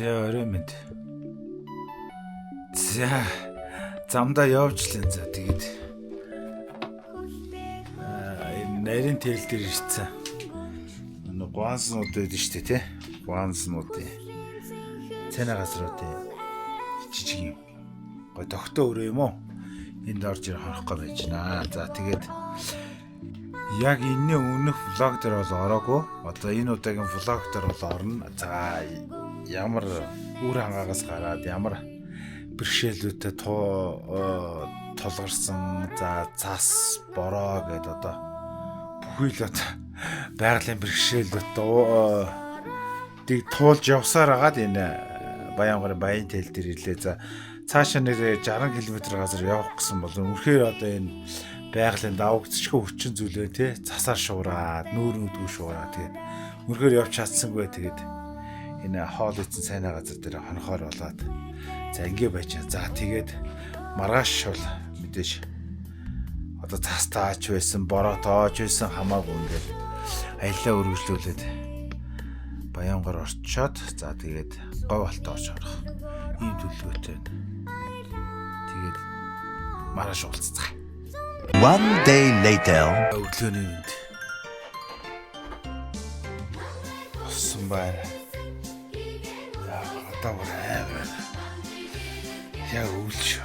Ороймэнд. За замдаа явжлаа. За тэгээд нарийн тэрэл дээр ирсэн. Гуанснууд байдаг шүү дээ, тий? Гуанснуудын цайна газруудын жижиг юм. Гой тогтоо өрөө юм уу? Энд орж ир хорохгүй байж байна. За тэгээд яг энэ өмнөх влог дээр бол ороогүй. Одоо энэ удаагийн влог дээр бол орно. За ямар үр хангаагаас гараад ямар бэрхшээлүүдэд тулгарсан, за цас бороо гэдээ одоо бүхий л одоо байгалийн бэрхшээлүүд туулж явсаар агаад энэ Баянгарын баян тэл дээр ирлээ. За цаашаа нэг 60 км газар явах гэсэн бол үнэхээр одоо энэ байгалийн давагдчихгүй хүчин зүйлээ тий засаар шуураад нүүр нүдгүй шуураад тэгээд үнэхээр явж чадсангүй. Тэгээд энэ хоол идсэн сайнаа газар дээр хонохоор болоод за ингэ байж. За тэгээд маргааш бол мэдээж одоо цас таач байсан, бороо тоож байсан хамаагүй ингээд аяллаа үргэлжлүүлээд Баянгар орчоод за тэгээд говь алт орж орох ийм төлөвлөгөөтэй. Тэгээд маргааш уулзцгаая. One day later. Өглөөний мэнд. Болсон байна. Одоо байна. Яг үлч.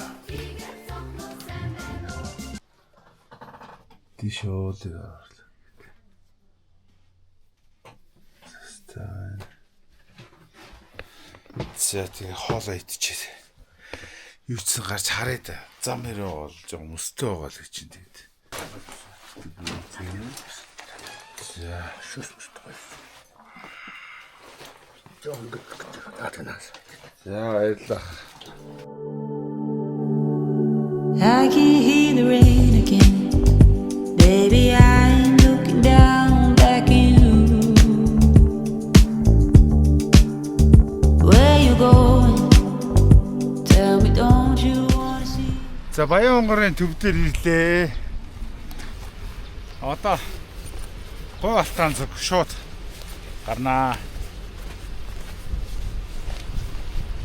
Тишоол. За тэгээ хоолоо идчихээ. Юу ч гарч хараад зам хэрэг бол жоо мөстэй байгаа л гэж чинь тэгээд. За шүс мөстэй. Жоо ингээд атанаас. За баярлалаа. I can hear the rain again. Baby, I'm looking down back in you. Where you going? Tell me, don't you wanna see? За Баянгарын төв дээр ирлээ. Одоо говь алтаан зүг шууд гарнаа.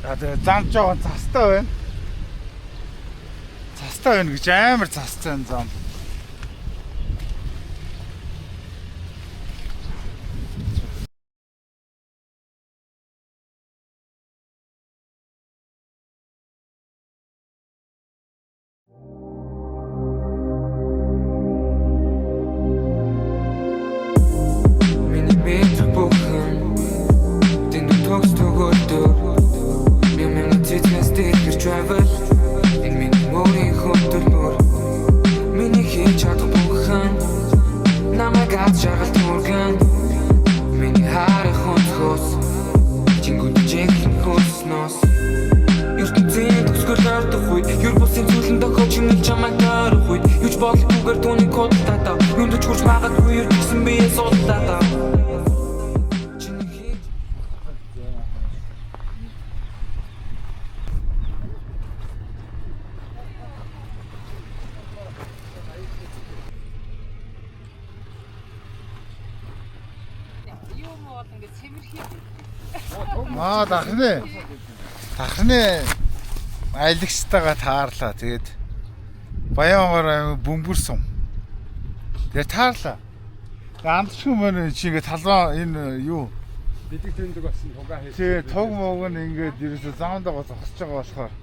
За тэгээ зам жоохон цастай байна. Цастай байна гэж амар цастай зам. Дахны аялагчтайгаа таарлаа. Тэгээд Баянгар бөмбөрсөн. Тэгээд таарлаа. Тэгээд амтчгүй мөн чи ингээд талбай энэ юу бидэг тэндэг болсон тугаа хийсэн. Тэгээд туг мог нь ингээд ерөөсө заамдаа зогсож байгаа болохоор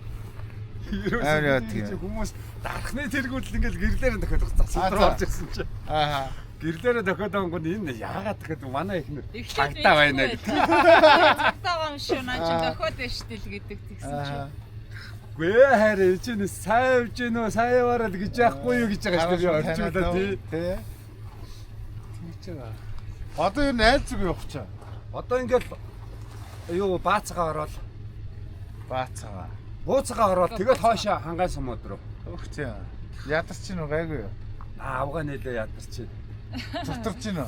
ерөөсө хүмүүс дарахны тэргүүл ингээд гэрлээрээ дахиад засаад орж ирсэн чи. Аа. Гэрлээрээ дахиад ангууд энэ яагаад дахиад манай ихнэр тагтаа байна гэдэг. Тагтаа юм шүү наа чи дахиад байж тэл гэдэг тэгсэн чи. Гүй харин чинь сайн явж гинөө сайн яваарай гэж яахгүй юу гэж байгаа шүү дээ орчуулаа тий. Тэгж байгаа. Одоо юу найл зүг явах чаа. Одоо ингээл юу баацгаа ороод баацгаа. Бууцгаа ороод тэгээд хоошоо хангаан сумууд руу. Өөх тий. Ядарч чинь гайгүй юу? Авгаа нэлээ ядарч чинь. Тутарч чинь.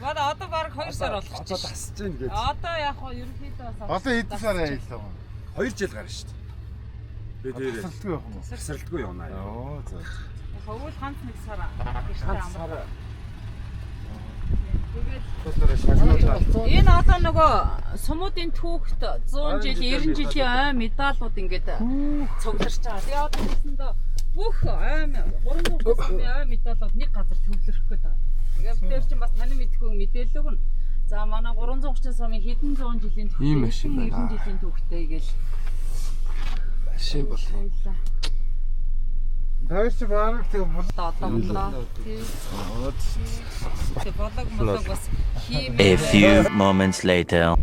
Бада одоо баг 2 сар болох Одоо чинь. тасж гин гэж. Одоо яг хоо ерөнхийдөө Одоо хэдэн сар яйлаа. 2 жил гарна шүү дээ. Би дээр Тасралтгүй явах юм уу? тасралтгүй явна. Оо за. хөвөл ганц нэг сар гэртээ амар. Энэ одоо нөгөө сумуудын түүхт 100 жил 90 жилийн ой медалууд ингээд цугларч байгаа. Тэгээ одоо хэлсэндээ бүх ой 300 ой медалууд нэг газар төвлөрөх гээд байгаа. Тэгээ тэр чинь бас таны мэдхгүй мэдээлэл өгнө. За манай 330 сумын хэдэн зуун жилийн түүхтэй, Ийм машин 90 жилийн түүхтэй гээл. Машин бол. Дайч баг тэг бол Одоо боллоо. Тэг болог бас хийм. A few moments later.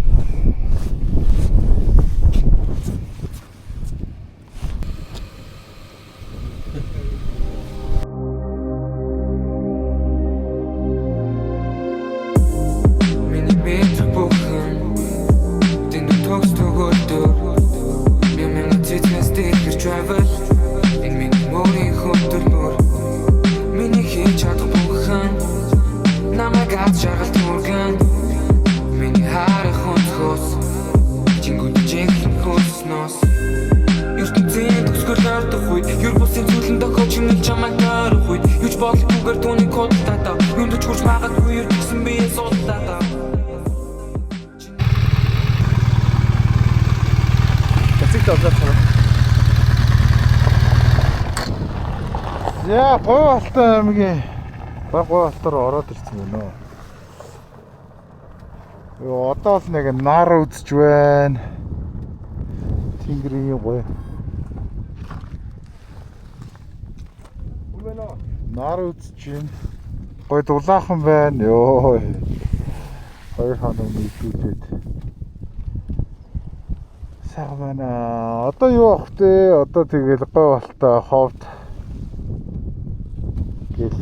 яа Говьалтай аймгийн баг Говьалтаар ороод ирсэн байна уу. Йоо одоо л нэг нар үзэж байна. Тэнгэрийн гоё. Нар үзэж байна. Гоё дулаахан байна. Йоо. Хоёр хоног нийлүүлээд. Сайн байна. Одоо юу ах вэ? Одоо тэгэл Говьалтай ховд гэл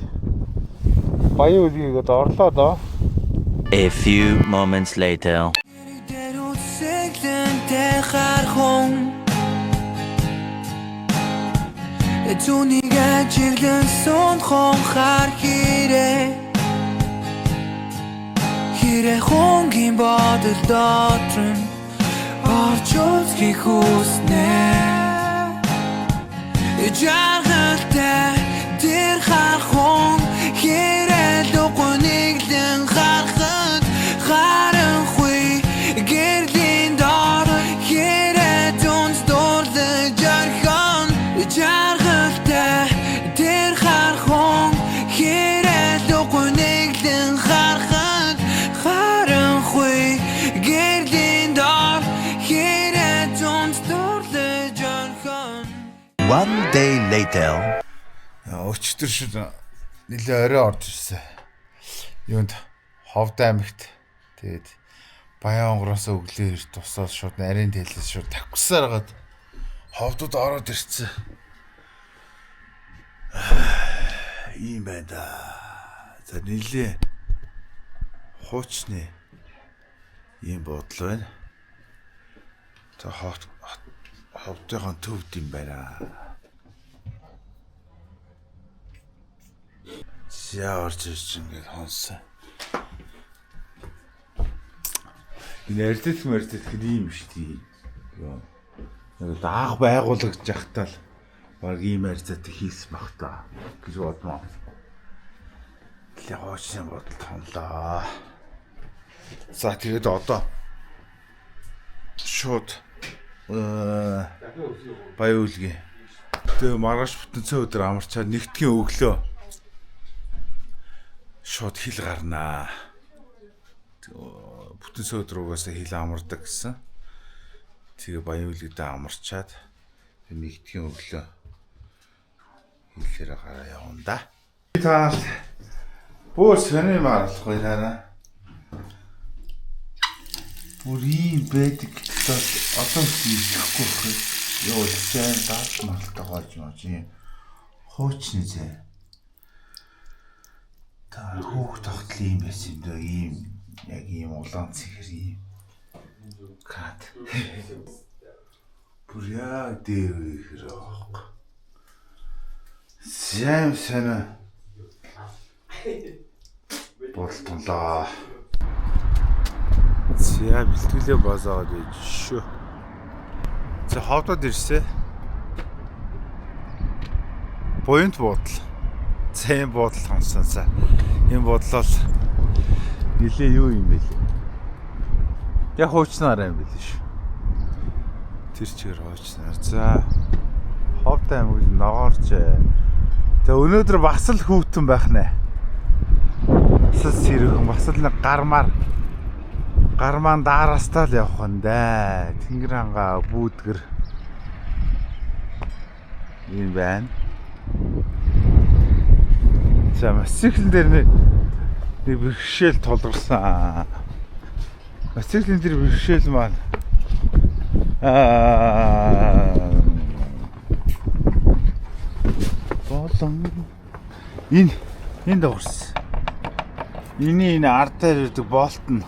баян үлгээд орлоо доо. A few moments later. Эцүнигэ чиглэн сонхон хар хэрэг хонгийн бодол дотор нь орж үзхийг хүснэ. Жаргалтай тэр хархон хэрэг догониглэн харахад харанхуй гэрлийн дор хэрэг дүнс дуурлаж жархан. Жаргалтай тэр хархон хэрэг догониглэн харахад харанхуй гэрлийн дор хэрэг дүнс дуурлаж жархан. One day later. Өчтөр шин нэлээ орой орж ирсэн. Юунд Ховд аймагт тэгээд Баян онгороос өглөөр тусаад шууд нарийн тэлээс шууд тавхсаар хагаад Ховдод ороод ирсэн. Ийм байна да. За нэлээ хуучны ийм бодол байна. За Ховдын төвд юм байна. Яа орж ирж ингээд хонсон. Энэ эрдэлт ийм шүү дээ. Йоо. Нэг даах байгуулагч яхтаа л баг ийм арзаатай хийсэн баг та гэж бодмоо. Тэ хоочны бодол томлоо. За тэгээд одоо шууд баян үлгий. Тэгээ маргааш бүтэнцэн өдөр амарчаад нэгтгэн өглөө шууд хил гарнаа. Бүтэнцэн өдөр угаасаа хил амардаг гэсэн. Тэгээ баян үлгэдээ амарчаад нэгтгэн өглөө хилээр гараа явна да. Та бүр сони маарлахгүй наараа. Бүр ийм байдаг гэдэгт одоо хэлэхгүй байх. Юу зэн даалт мартаа гооч юм. Хуучны зэн. Та хүүхд тогтол юм байсан юм дөө ийм яг ийм улаан цэгэр ийм кат. Бүр яа дээр хэрэг. Сэм сэна болтонлоо. За бэлтгэлээ базаагаад байж шүү. За ховдод ирсэ. Буянт буудал. За энэ буудал хонсонсаа. Энэ буудлал нилээ юу юм бэ лээ? Яг хуучнаараа юм байл шүү. Тэр чигээр хуучнаар. За ховд аймаг ногоорч. За өнөөдөр бас л хүүтэн байх нэ. Бас сэрхэн бас л нэг гармаан даараастаа л явах нь да. Тэнгэр хангаа бүүдгэр энэ байна. За мотоциклэн дээр нэг бэрхшээл тулгарсан. Мотоциклэн дээр бэрхшээл маань болон энэ дагуулсан. Энэ ардаар ирдэг болт нь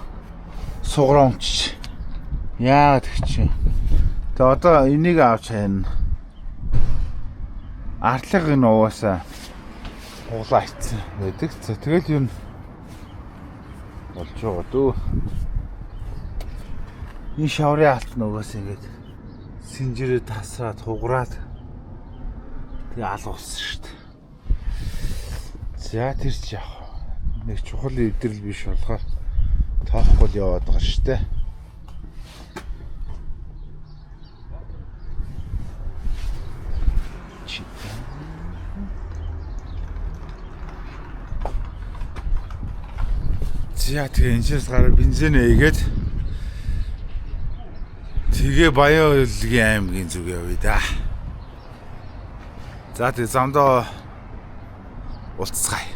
суграа унчиж. Яагаад гэж. Тэгээ одоо энийг авч хайна. Артлага энэ угаасаа углаа ицсэн байдаг. Тэгэл юу болж байгаа дөө. Энэ шаврын алт нь угаасаа ингэж синжирээ тасраад хугараад тэгээ алгуулсан шүү дээ. За тэр ч яах. Нэг чухал эвдрэл биш болохоор тоохгүй л яваад байгаа шүү дээ. За тэгээ энэс гараа бензин ээгээд тэгээ Баян аймгийн зүг явъя да. За тэгээ замдаа уулзцгаая.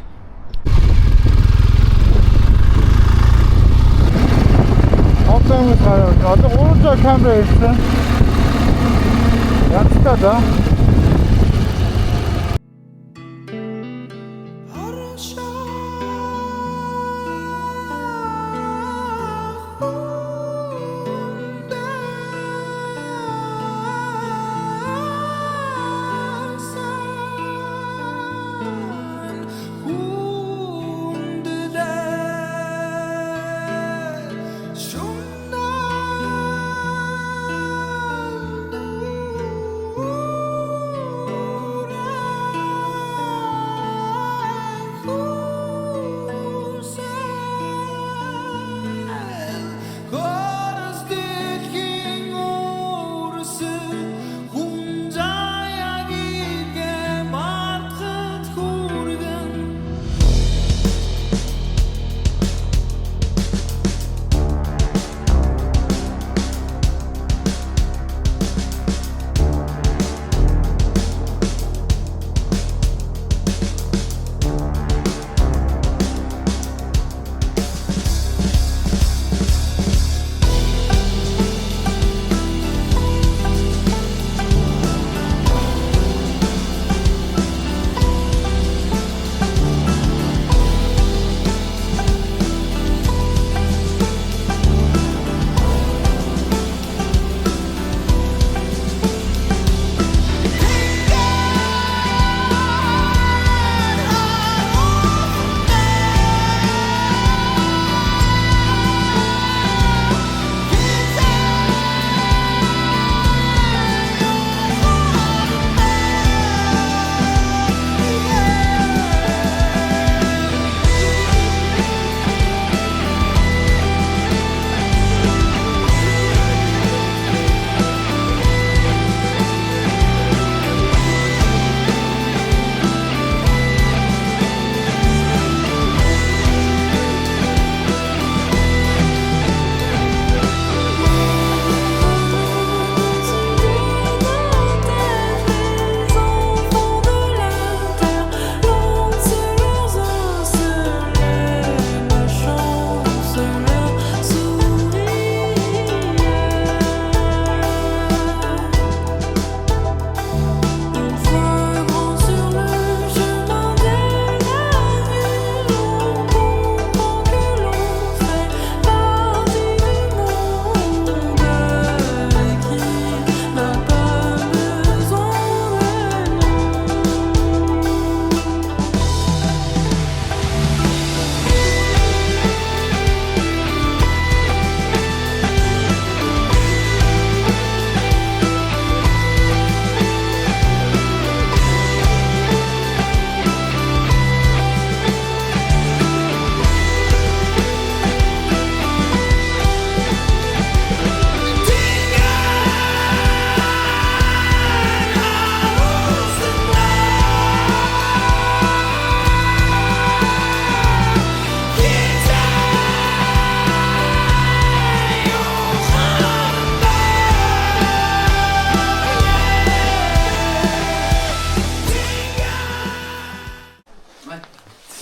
Одоо 300 камера ирсэн. Янзтай да.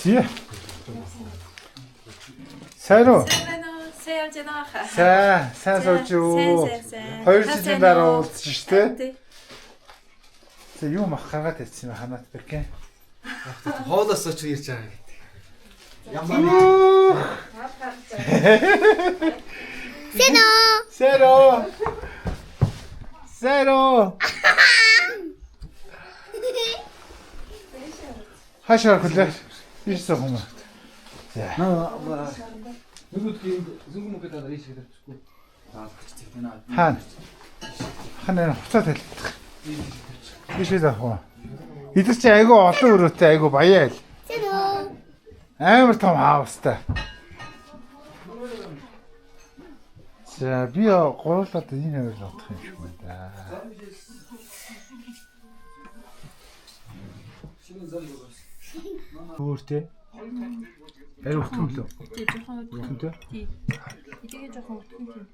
Зэ. Сайн уу? Сайн явж байна хаа. Сайн сууж юу? Сайн. 2 жилийн дараа уулзсан шүү дээ. За юу мах гаргаад ирсэн юм ханаад бэкэ. Хоолоос ч ирж байгаа гэдэг. Сэро. Хашаар хүлээ. Ирсэн юм. За. Хаана хуцаа талбах. Бишээ заах. Эдгээр чи айгүй олон өрөөтэй айгүй баяа л. Амар том хаустай. За би гурлаад энэ хоёр л бодох юм шиг байна. Өөртөө аяа өгтөн лөө. Тий, жоохон Өгтөнтэй. тий. Идэгээ жоохон өтгөн тий.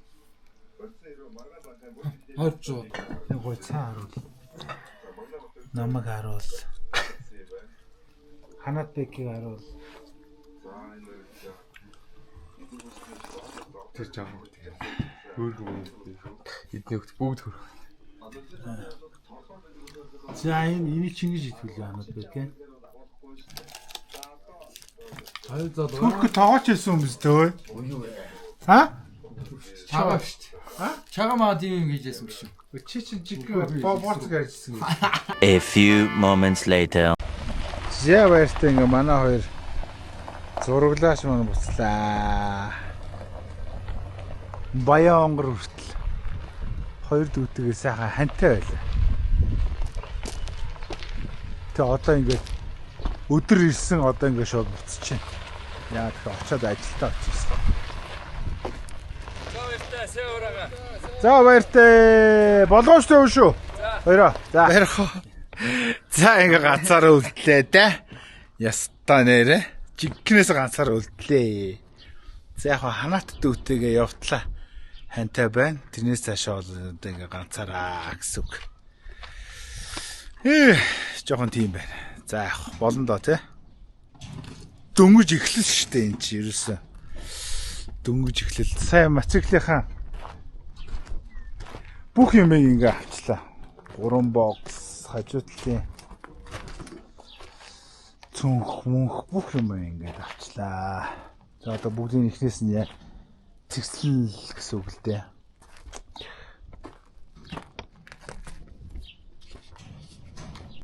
Хойч жоо. Нөгөө цаа харуул. Намаг харуул. Ханаад бэкийг харуул. Тэр жаахан хөт. Хөргөө. Эдний хөт бүгд хөргөө. За энийг чингэж итгүүлээ ханаад бэкээ. Хоёр зал Түрк тоогооч хэлсэн юм зү. Ха? чагаа шүү дээ. Чагаа маа тийм юм хийжсэн биш үү? Чи чиг боорц гэрсэн. A few moments later. За баяртай ингээ манай хоёр зураглаач маань буцлаа. Баян онгор хүртэл хоёр дүүтэйгээ сайхан хантай байлаа. Тэ одоо ингээ өдөр ирсэн одоо ингээ шууд буцчихээн. Яа тэгэхээр очиод ажилдаа очсон. За баяртай. Болгоомжтой уу шүү. Хоёроо. За. Баярхаа. За ингээ ганцаараа үлдлээ да. Яста нэрэ. Жигнээс ганцаараа үлдлээ. За яг ханаат дүүтэйгээ явтлаа. Хантай байна. Тэрнээс цаашаа бол ингээ ганцаараа гэсэн үг. Жохон тийм байна. За яг болно доо тий. Дөнгөж эхлэл штэ энэ чи ерөөсөө. Дөнгөж эхлэл. Сайн мотоциклынхаа бүх юм ингээ авчлаа. 3 бокс, хажуудлын цүнх мөнх бүх юм ингээ авчлаа. За одоо бүгдийн ихнээс нь яг цэгцлэн гэсэн үг л дээ.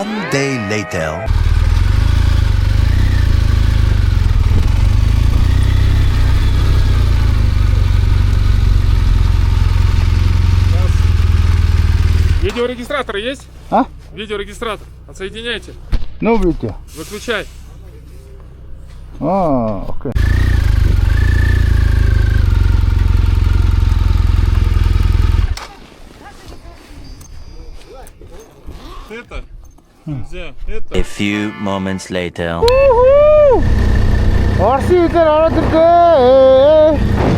One day later. Видеорегистратор есть? А? Видеорегистратор. Отсоединяйте. Ну видео. Выключай. Окей. Это? Нельзя. Это? A few moments later. Орсын үгээр ороод ирлээ.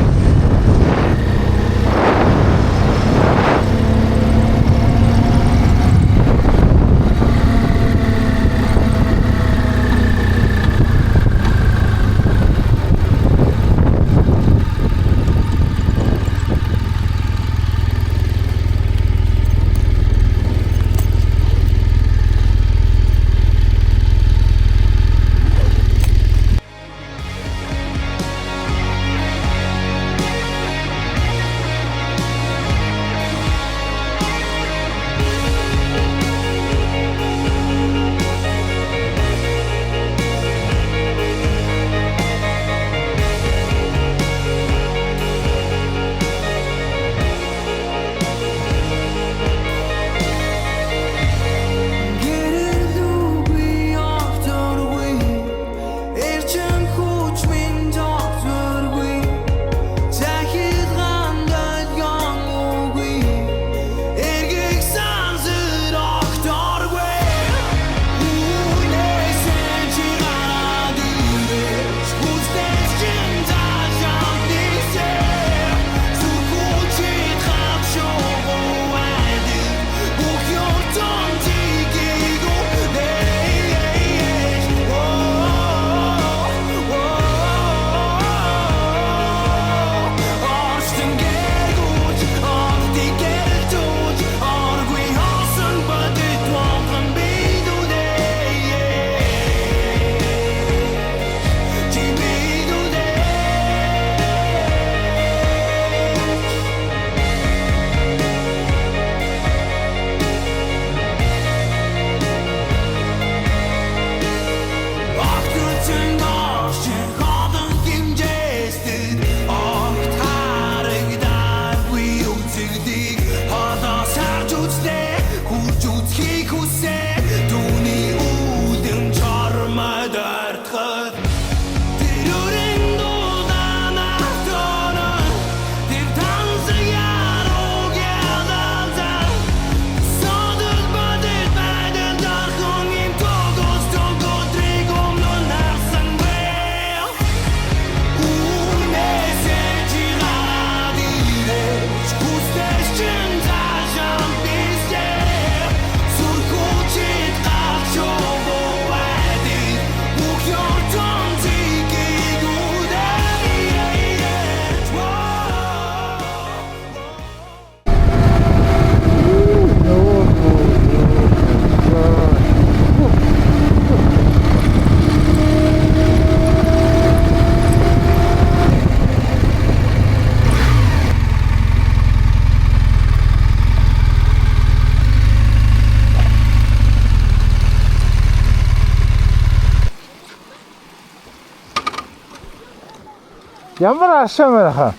Ямар ашаа мэ хаа?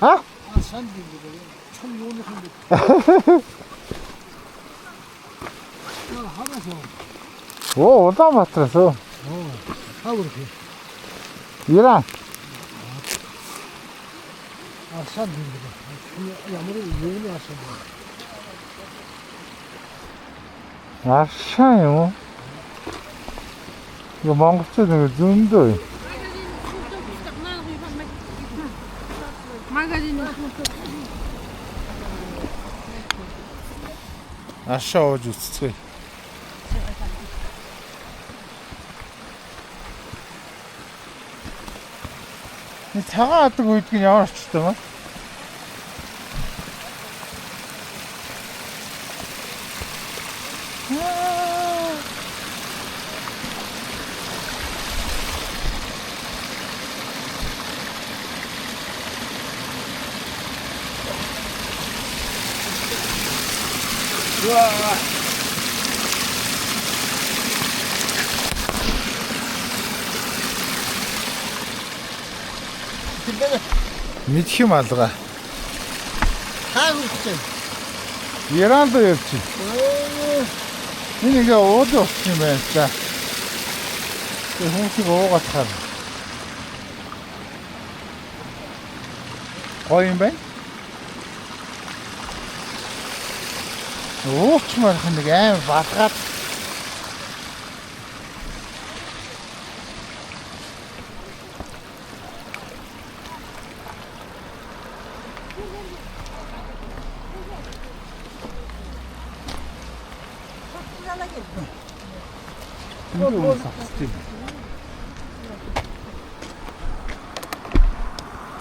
А? Сан гэдэг. Чам юуных юм бэ? Хараа. Оо, Улаанбаатараас уу? Хавар. Иран. Асан гэдэг. Ямар юуны асан бэ? Ашаа юм. 이거 монголчууд ингэ зөндөө. Ашаа ууж үццгээ. 이 цагаан адаг үйдэг нь ямар очтой юм бэ? Мэдх юм алга. Хаа хүрчээ. Иранд явж. Энийг ууд болчих юм байна та. Тэг хүмүүсийг уугаад хаа. Гоё юм байна. Ууч марх нэг аим батгаад.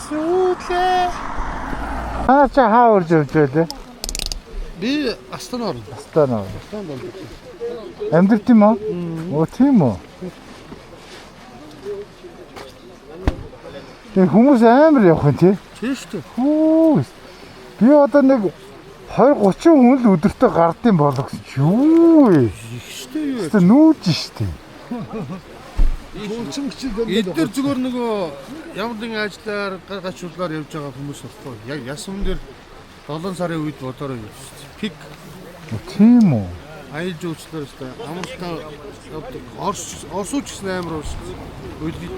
Сүүтлээ. Хаа хаа урж явж байлаа? Би Астана орно. Астана. Амьдрт юм уу? Оо тийм үү. Тэг хүмүүс амар явах юм тий. Тийм шүү дээ. Хүү. Би одоо нэг 20-30 хүн л өдөртөө гардыг болоо гэсэн чи юу вэ? Ихтэй юу? Тэ нүүж штэ. Эдгээр зүгээр нөгөө ямар нэгэн ажлаар гаргачуулаар явж байгаа хүмүүс болохгүй. Яг ясман дээр 7 сарын үед бодороо явж шүү дээ. Пик Тийм үү. аялал жуулчлаар шүү дээ. Амралтаа явдаг. Орсууч гэсэн амар уу шүү дээ. Үлдээ.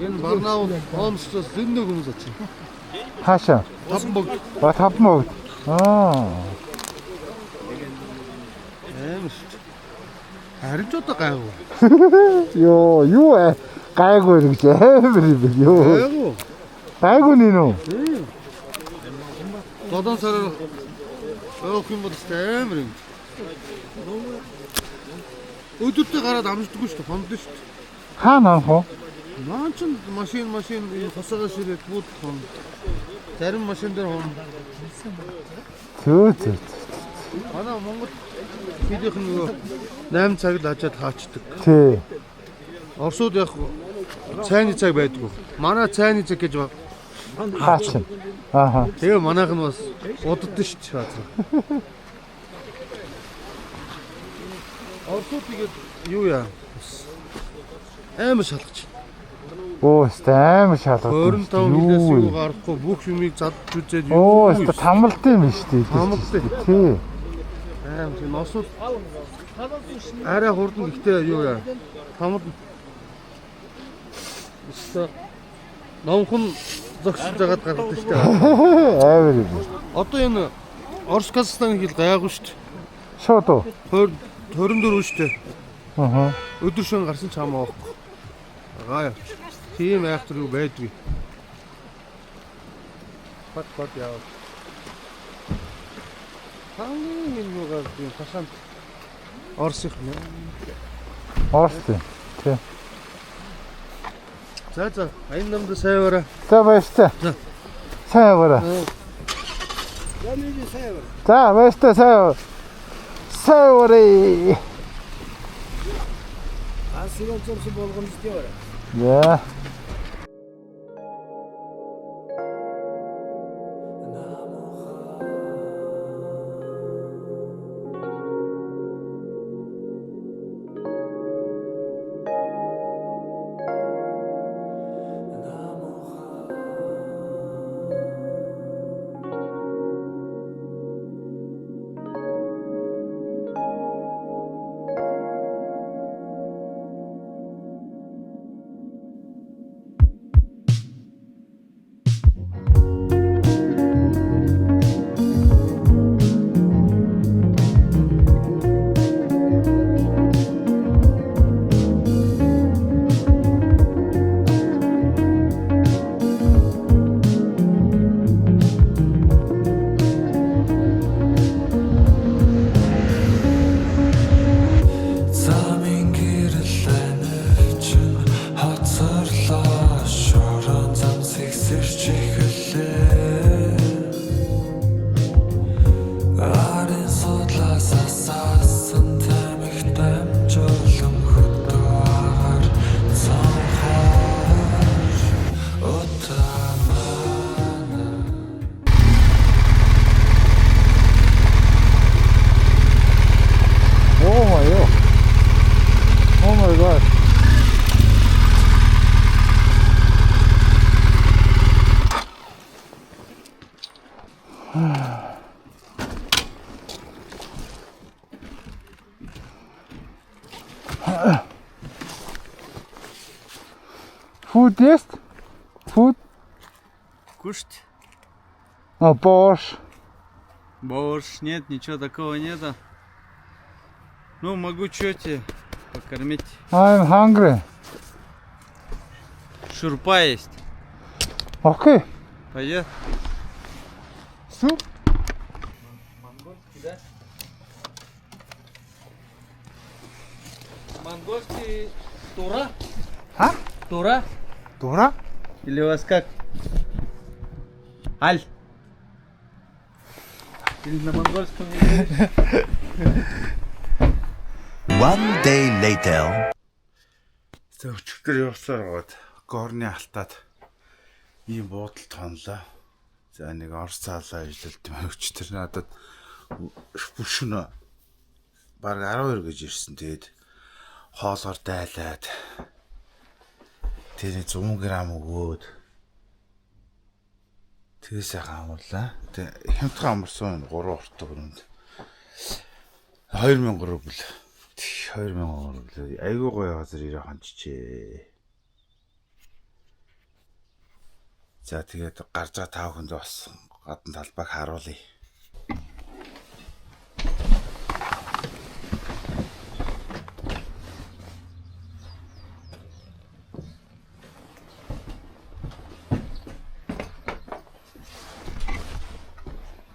Энэ Барнаул Хомсоос зөндөө хүмүүс очив. Хаашаа? Тавбог Ба тавмаг. Аа. амар шүү дээ. Харин ч одоо гайгүй. Юу гайгүй гэж амар юм бэ юу? Гайгүй. Гайгүй нэ. 7 сараар явах юм бол амар юм. Өдөртөө гараад амждаггүй шүү дээ. Хондоо шүү дээ. Хаана хоо? Наа ч машин хосоогоо ширээд бүгд хон. Зарим машин дээр хон. Төө. Манай Монгол хэдийнх нь нөгөө 8 цаг л ажаад хаачдаг. Тий. Оросууд яг цайны цаг байдгүй. Манай цайны цаг гэж баг. Хаач. Ааха. Тэгээ манайх нь бас удадсан шүү дээ. Оросууд тэгээд юу яа? Амар шалгач. Оо, амар шалгав. 25 жилээс юу гарахгүй бүх юмыг задж үзээд Оо, юу. тамалт юм биш үү? Тамалтай. Тий. Тийм носууд арай хурдан гэхдээ юу яа. Тамал өстө номхон зогсож байгаад гардаг шүү дээ. Амар юм. Одоо энэ Орос Казахстан хэл гайгүй шүү дээ. Шууд уу? 24 шүү дээ. Аха. Өдөр шөнө гарсан ч хамаа байхгүй. Гай. Тийм айхтар юу байдгүй. Бат яа. Хамгийн юугаар тийм ташаан Оросих юм. Орос тий. За аян намд сайн бараа. За баяртай. Сайн бараа. За баяртай сайн. Сайн бараа. Асуурын зурсан болгоно ч тийм. Яа. Food есть? Food? Кушать? Борщ. Борщ? Нет, ничего такого нету. Ну, могу что тебе покормить. I'm hungry. Шурпа есть. Okay. Пойдет? Суп? Монгольский, да? Монгольский тура? А? Тура? Дура? Или у вас как? Аль? Или на монгольском не говоришь? One day later. За өчигдөр явсаар гоод горны алтаад ийм буудалд хонлоо. За нэг орц цаалаа ижлэлт юм өчтөр надад бүшнө баг 12 гэж ирсэн. Тэгээд хоолоор дайлаад тэрний 100 г өгөөд тэгээ сайхан амарлаа. Тэгээ хямдхан амарсан 3 уртаа өрөнд 2000 рубль. 2000 рубль. Айгуу гоё газар ирээ хончжээ. За тэгээд гарч байгаа тав хүнд бас гадна талбайг харуулъя.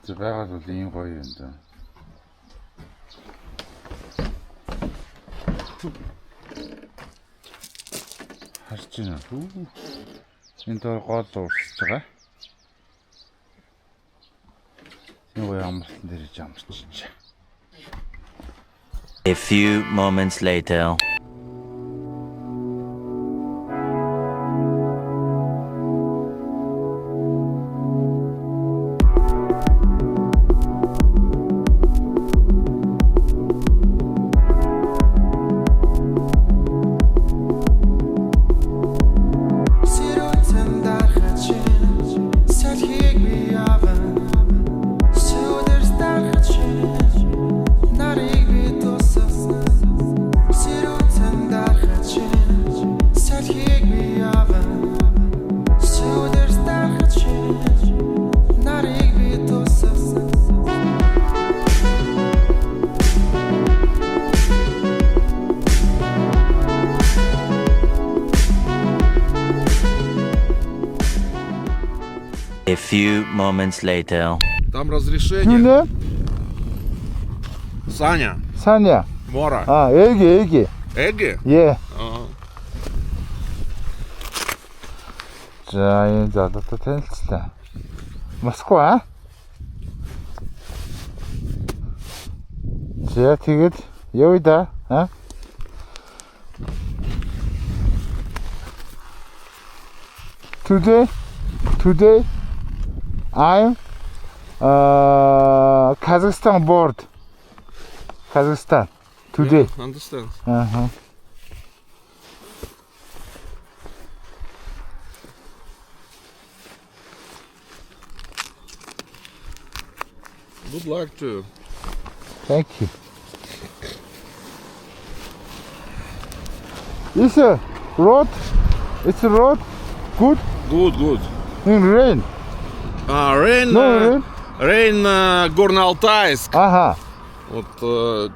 За байгаад бол ийм гоё юм да. Харж байна уу? Энэ доор гол уурсаж байгаа. Энэ гоё амралтан дээр иж амарчиж. A few moments later. A few moments later. Там разрешение. Саня. Саня. Мора. Эги. Эги? Е. Ага. За энэ залуутай танилцлаа. Москва. За тэгээд явъя да. Today I'm Kazakhstan board. Kazakhstan. Today. Yeah, understand. Good luck to you. Thank you. It's a road. It's a road. Good. Good. In rain. Rain. No rain. Rain Горно-Алтайск. Ага. Вот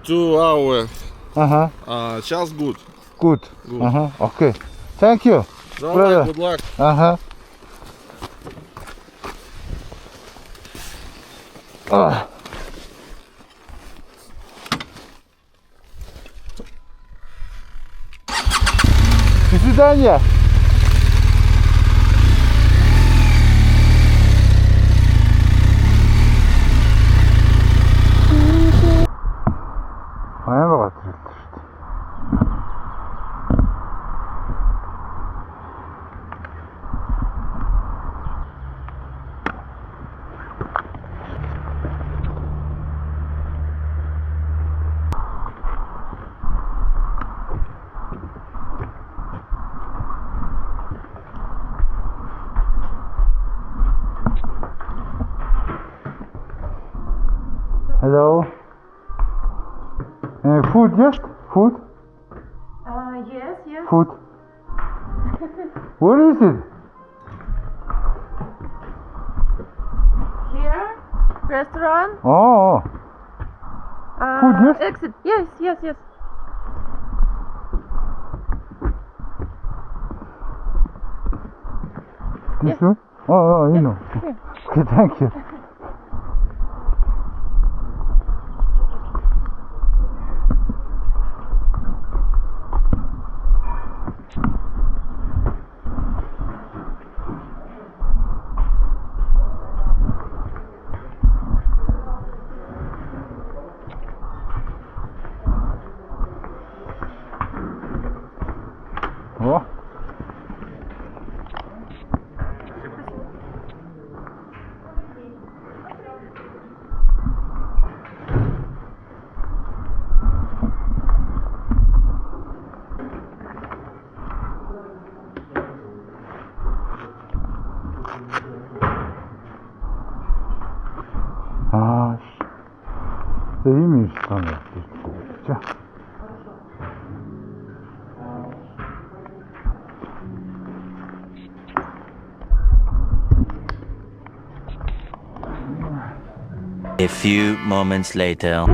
2 hours. Ага. Сейчас good. Good. Ага. Okay. Thank you. Давай, good luck. Ага. До свидания. Аймаг гацралтай шүү дээ. Hello. Food, yes? Food? Yes. Food. Where is it? Here, restaurant. Oh. Food, yes? Exit. Yes, yes, yes. This one? Oh, you know. Okay, thank you. Oh. 아, 씨. 이미 시간이 있고, 자. A few moments later.